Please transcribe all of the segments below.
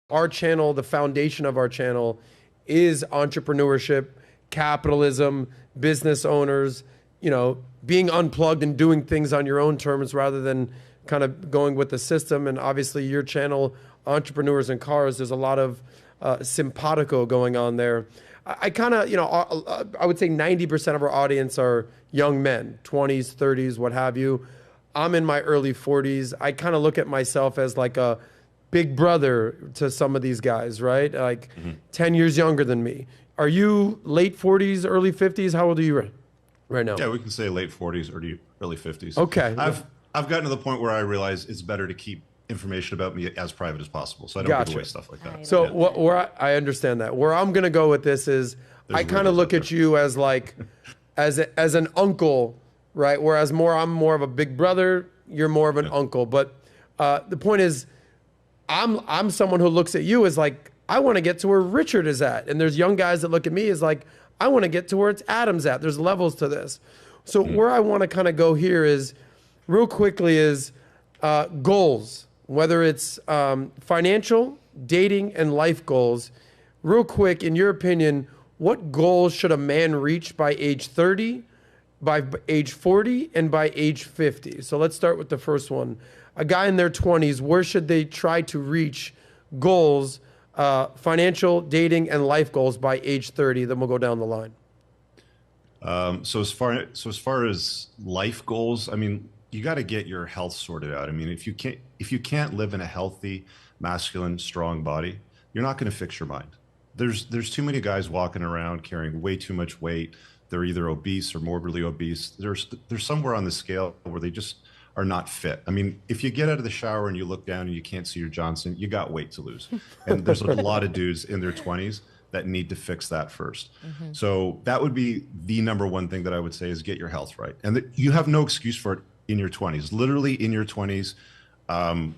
our channel, the foundation of our channel is entrepreneurship, capitalism, business owners, you know, being unplugged and doing things on your own terms rather than kind of going with the system. And obviously your channel, Entrepreneurs and Cars, there's a lot of simpatico going on there. I kind of, you know, I would say 90% of our audience are young men, 20s, 30s, what have you. I'm in my early 40s. I kind of look at myself as like a big brother to some of these guys, right? Like 10 years younger than me. Are you late 40s, early 50s? How old are you right now? Yeah, we can say late 40s, early 50s. Okay. I've gotten to the point where I realize it's better to keep information about me as private as possible, so I don't give away stuff like that. So where I understand that. Where I'm gonna go with this is I kind of look at you as like as an uncle, right? Whereas I'm more of a big brother, you're more of an uncle. But the point is, I'm someone who looks at you as like, I want to get to where Richard is at, and there's young guys that look at me as like, I want to get to where it's Adam's at. There's levels to this. So where I want to kind of go here is, real quickly, is goals. Whether it's financial, dating, and life goals. Real quick, in your opinion, what goals should a man reach by age 30, by age 40, and by age 50? So let's start with the first one. A guy in their 20s, where should they try to reach goals, financial, dating, and life goals by age 30? Then we'll go down the line. So as far as life goals, I mean, you got to get your health sorted out. I mean, if you can't live in a healthy, masculine, strong body, you're not going to fix your mind. There's too many guys walking around carrying way too much weight. They're either obese or morbidly obese. There's somewhere on the scale where they just are not fit. I mean, if you get out of the shower and you look down and you can't see your Johnson, you got weight to lose. And there's a lot of dudes in their 20s that need to fix that first. So that would be the number one thing that I would say is get your health right. And you have no excuse for it in your 20s, literally in your 20s.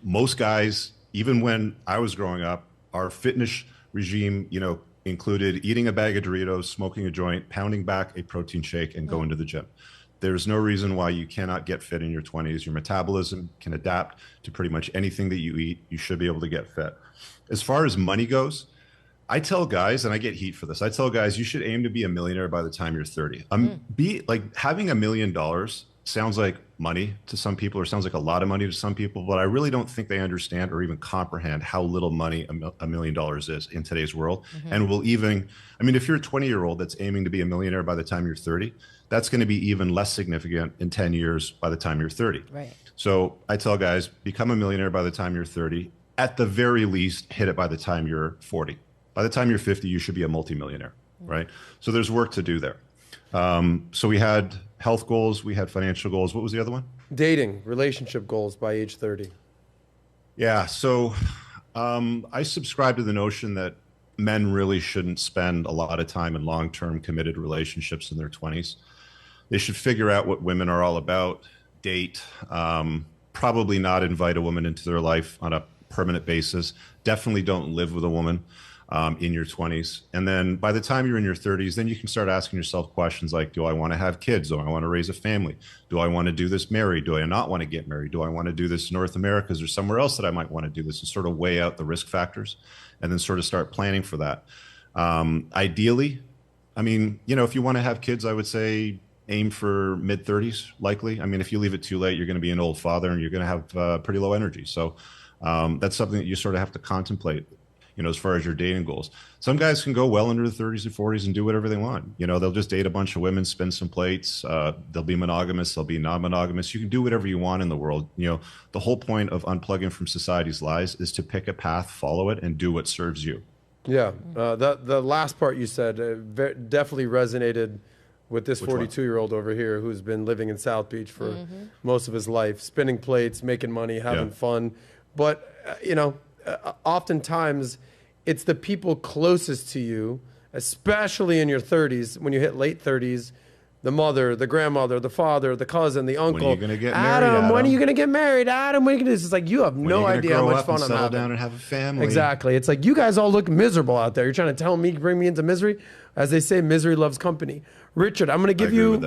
Most guys, even when I was growing up, our fitness regime, you know, included eating a bag of Doritos, smoking a joint, pounding back a protein shake, and going to the gym. There's no reason why you cannot get fit in your 20s. Your metabolism can adapt to pretty much anything that you eat. You should be able to get fit. As far as money goes, I tell guys, and I get heat for this, I tell guys, you should aim to be a millionaire by the time you're 30. Having $1 million sounds like money to some people, or sounds like a lot of money to some people, but I really don't think they understand or even comprehend how little money $1 million is in today's world. And will even, I mean, if you're a 20-year-old that's aiming to be a millionaire by the time you're 30, that's going to be even less significant in 10 years by the time you're 30. Right. So I tell guys, become a millionaire by the time you're 30. At the very least, hit it by the time you're 40. By the time you're 50, you should be a multimillionaire, right? So there's work to do there. So we had health goals, we had financial goals. What was the other one? Dating, relationship goals by age 30. Yeah, so I subscribe to the notion that men really shouldn't spend a lot of time in long-term committed relationships in their 20s. They should figure out what women are all about, date, probably not invite a woman into their life on a permanent basis. Definitely don't live with a woman in your 20s. And then by the time you're in your 30s, then you can start asking yourself questions like, do I want to have kids? Do I want to raise a family? Do I want to do this married? Do I not want to get married? Do I want to do this in North America? Is there somewhere else that I might want to do this? And sort of weigh out the risk factors and then sort of start planning for that. Ideally, I mean, you know, if you want to have kids, I would say aim for mid 30s, likely. I mean, if you leave it too late, you're going to be an old father and you're going to have pretty low energy. So that's something that you sort of have to contemplate, you know, as far as your dating goals. Some guys can go well into the 30s and 40s and do whatever they want. You know, they'll just date a bunch of women, spin some plates. They'll be monogamous. They'll be non-monogamous. You can do whatever you want in the world. You know, the whole point of unplugging from society's lies is to pick a path, follow it, and do what serves you. Yeah, the last part you said definitely resonated with this 42-year-old over here who's been living in South Beach for most of his life, spinning plates, making money, having fun. But, you know, oftentimes it's the people closest to you, especially in your 30s, when you hit late 30s, the mother, the grandmother, the father, the cousin, the uncle. When are you going to get married, Adam? When are you going to get married? Adam, when are you going to do this? It's like, you have no idea how much fun I'm having. Settle down and have a family. Exactly. It's like, you guys all look miserable out there. You're trying to tell me, bring me into misery? As they say, misery loves company. Richard, I'm going to give you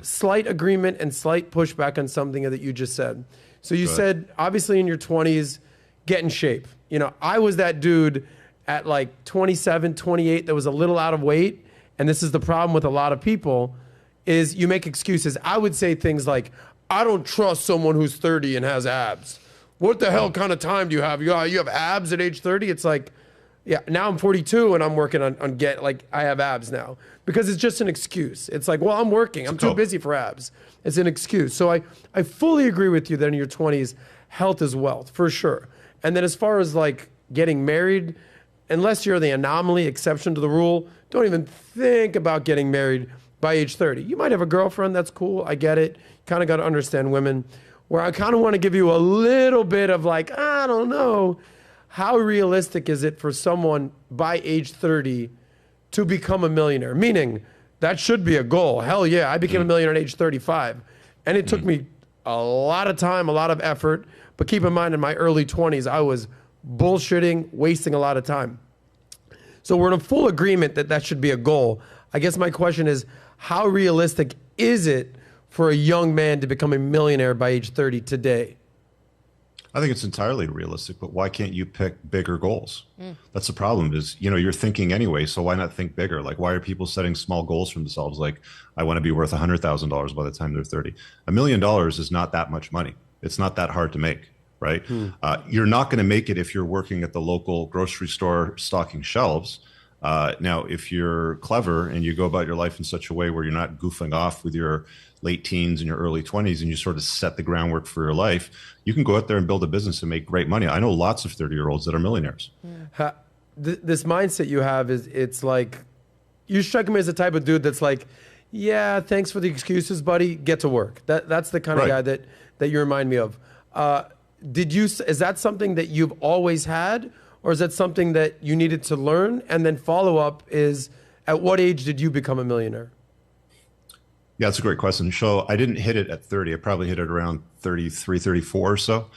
slight agreement and slight pushback on something that you just said. So you said, obviously in your 20s, get in shape. You know, I was that dude at like 27, 28 that was a little out of weight. And this is the problem with a lot of people is you make excuses. I would say things like, I don't trust someone who's 30 and has abs. What the hell kind of time do you have? You have abs at age 30? It's like, yeah, now I'm 42 and I'm working on I have abs now. Because it's just an excuse. It's like, well, I'm working. I'm too busy for abs. It's an excuse. So I fully agree with you that in your 20s, health is wealth, for sure. And then as far as like getting married, unless you're the anomaly, exception to the rule, don't even think about getting married by age 30. You might have a girlfriend, that's cool, I get it. Kind of got to understand women. Where I kind of want to give you a little bit of like, I don't know, how realistic is it for someone by age 30 to become a millionaire? Meaning, that should be a goal. Hell yeah, I became a millionaire at age 35. And it took me a lot of time, a lot of effort. But keep in mind, in my early 20s, I was bullshitting, wasting a lot of time. So we're in a full agreement that that should be a goal. I guess my question is, how realistic is it for a young man to become a millionaire by age 30 today? I think it's entirely realistic, but why can't you pick bigger goals? That's the problem is, you know, you're thinking anyway, so why not think bigger? Like, why are people setting small goals for themselves? Like, I want to be worth $100,000 by the time they're 30. $1 million is not that much money. It's not that hard to make, right? You're not going to make it if you're working at the local grocery store stocking shelves. Now, if you're clever and you go about your life in such a way where you're not goofing off with your late teens and your early 20s and you sort of set the groundwork for your life, you can go out there and build a business and make great money. I know lots of 30-year-olds that are millionaires. This mindset you have is, it's like, you strike me as the type of dude that's like, yeah, thanks for the excuses, buddy, get to work. That's the kind of guy that you remind me of. Is that something that you've always had? Or is that something that you needed to learn? And then follow up is, at what age did you become a millionaire? Yeah, that's a great question. So I didn't hit it at 30. I probably hit it around 33, 34 or so.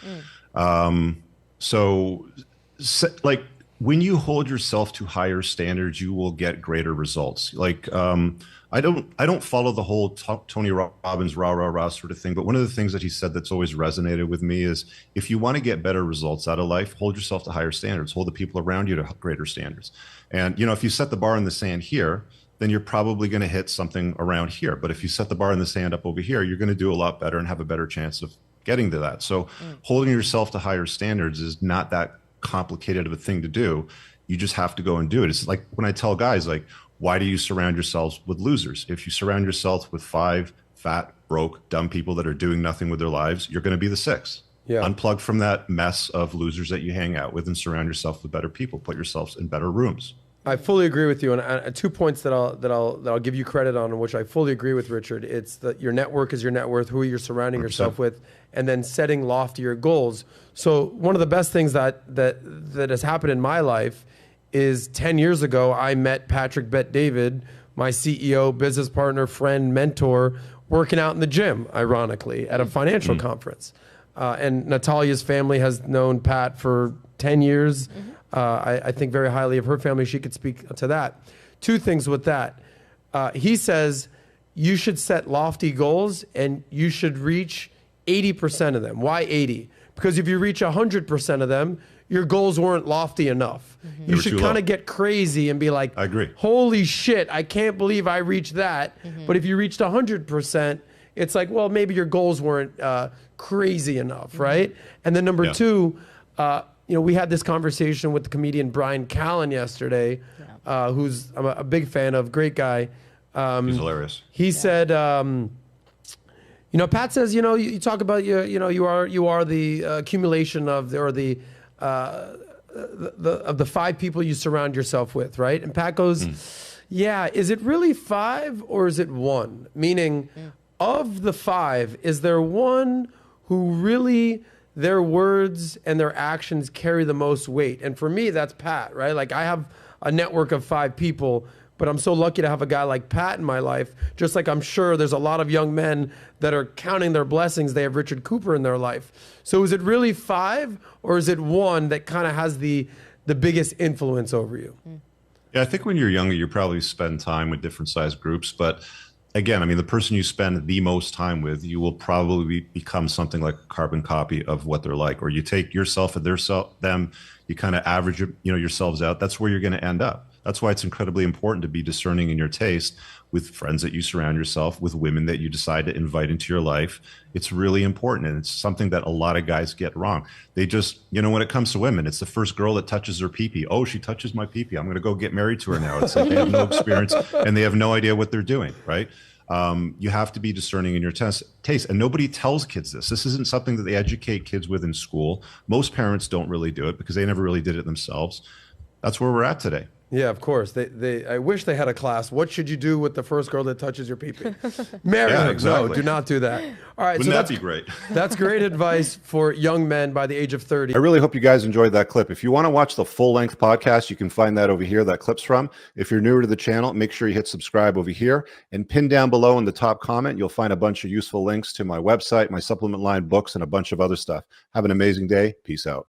Like, when you hold yourself to higher standards, you will get greater results. Like, I don't follow the whole Tony Robbins rah, rah, rah sort of thing. But one of the things that he said that's always resonated with me is, if you want to get better results out of life, hold yourself to higher standards, hold the people around you to greater standards. And, you know, if you set the bar in the sand here, then you're probably going to hit something around here. But if you set the bar in the sand up over here, you're going to do a lot better and have a better chance of getting to that. So holding yourself to higher standards is not that complicated of a thing to do. You just have to go and do it. It's like when I tell guys, like, why do you surround yourselves with losers? If you surround yourself with 5 fat, broke, dumb people that are doing nothing with their lives, you're going to be the 6th. Yeah. Unplug from that mess of losers that you hang out with and surround yourself with better people. Put yourselves in better rooms. I fully agree with you, and 2 points that I'll give you credit on, which I fully agree with, Richard. It's that your network is your net worth, who you're surrounding 100%. Yourself with, and then setting loftier goals. So one of the best things that has happened in my life is 10 years ago, I met Patrick Bet-David, my CEO, business partner, friend, mentor, working out in the gym, ironically, at a financial conference. And Natalia's family has known Pat for 10 years. I think very highly of her family. She could speak to that. 2 things with that. He says you should set lofty goals and you should reach 80% of them. Why 80? Because if you reach 100% of them, your goals weren't lofty enough. You should kind of get crazy and be like, I agree. Holy shit, I can't believe I reached that. But if you reached 100%, it's like, well, maybe your goals weren't crazy enough, right? And then number 2, you know, we had this conversation with the comedian Brian Callen yesterday, who's I'm a big fan of, great guy. He's hilarious. He said, you know, Pat says, you know, you talk about you know, you are the accumulation of the 5 people you surround yourself with, right? And Pat goes, yeah, is it really 5 or is it 1? Meaning, of the 5, is there one who really, their words and their actions carry the most weight? And for me, that's Pat, right? Like, I have a network of 5 people, but I'm so lucky to have a guy like Pat in my life, just like I'm sure there's a lot of young men that are counting their blessings. They have Richard Cooper in their life. So is it really 5 or is it 1 that kind of has the biggest influence over you? Yeah, I think when you're younger, you probably spend time with different size groups, but again, I mean, the person you spend the most time with, you will probably become something like a carbon copy of what they're like. Or you take yourself and them, you kind of average, yourselves out. That's where you're going to end up. That's why it's incredibly important to be discerning in your taste with friends that you surround yourself with, women that you decide to invite into your life. It's really important. And it's something that a lot of guys get wrong. They just, when it comes to women, it's the first girl that touches her pee-pee. Oh, she touches my pee-pee, I'm going to go get married to her now. It's like they have no experience and they have no idea what they're doing, right? You have to be discerning in your taste. And nobody tells kids this. This isn't something that they educate kids with in school. Most parents don't really do it because they never really did it themselves. That's where we're at today. Yeah, of course. I wish they had a class. What should you do with the first girl that touches your pee-pee? Marry her. Exactly. No, do not do that. All right. Wouldn't that be great? That's great advice for young men by the age of 30. I really hope you guys enjoyed that clip. If you want to watch the full-length podcast, you can find that over here, that clip's from. If you're newer to the channel, make sure you hit subscribe over here. And pinned down below in the top comment, you'll find a bunch of useful links to my website, my supplement line, books, and a bunch of other stuff. Have an amazing day. Peace out.